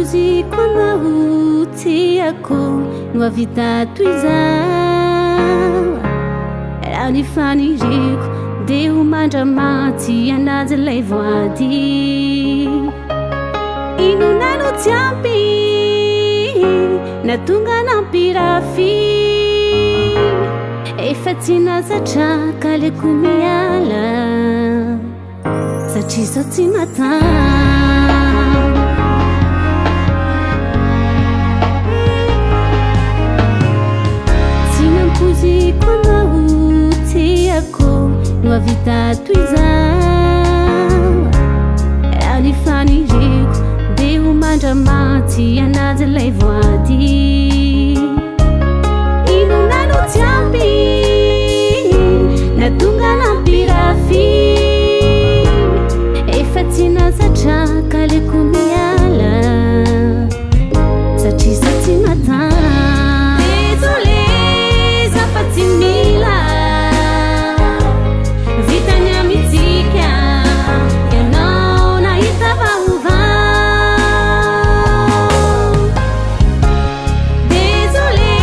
nampozy koanao tiako no avita toy izao raha ny faniriko de ho mandramaty anazy lay voady inonano tsy ampy na tonga nampirafy efa tsy nazatra kaleko miala satria zao tsy matany tsy nampozy koanao tiako no avita toy izao raha ny faniriko de ho mandramaty anazy lay voady inonano tsy ampy na tonga nampirafy efa tsy nazatra kaleko miala satria zao tsy matany désolé za fa tsy mila vitany amitsika ianao nahita vaovao désolé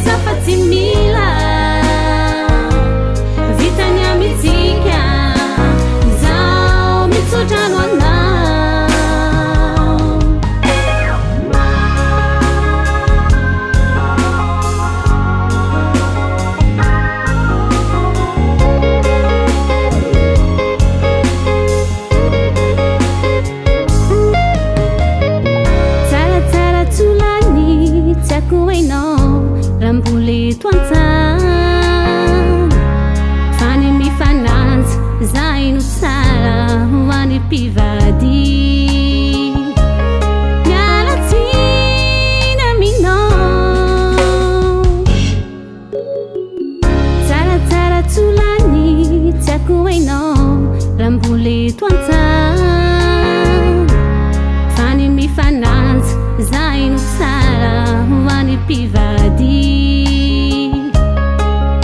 za fa tsy mila vitany amitsika izao mitsodrano anao tsaratsara tsolany tiako hainao raha mbola eto an-tsany fany mifanansy zaino tsara ho any mpivady mialatsiny aminao tsaratsara tsolany tiako hainao raha mbola eto an-tsany fany mifanansy zaino tsara ho any mpivady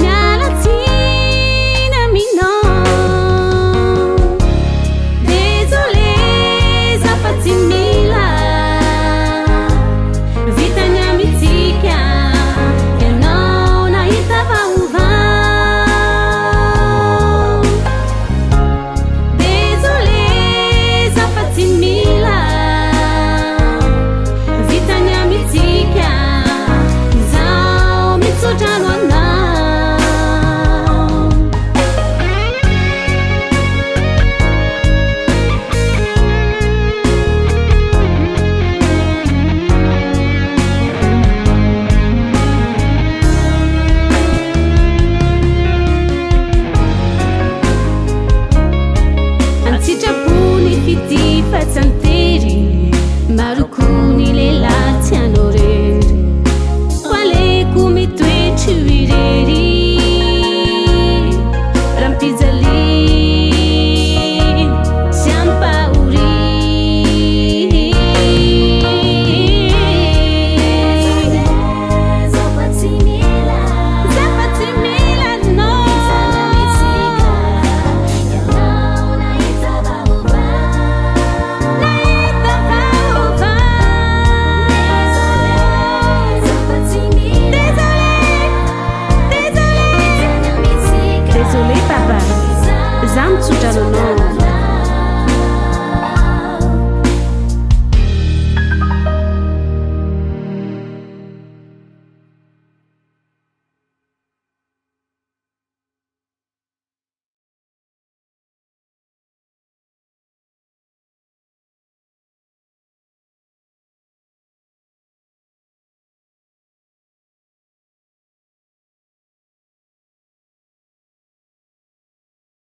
mialatsiny aminao désolé za fa tsy mila vitany amitsika ianao nahita vaovao désolé za fa tsy mila vitany amitsika izao mitsodrano anao antsitrapony fity fatsantery marokony lehilahy tianao rery koaleko mitoetry irery raha mpijaly sy ampahory za fa tsy mila no nahita vaovao désolé papa za mitsodrano anao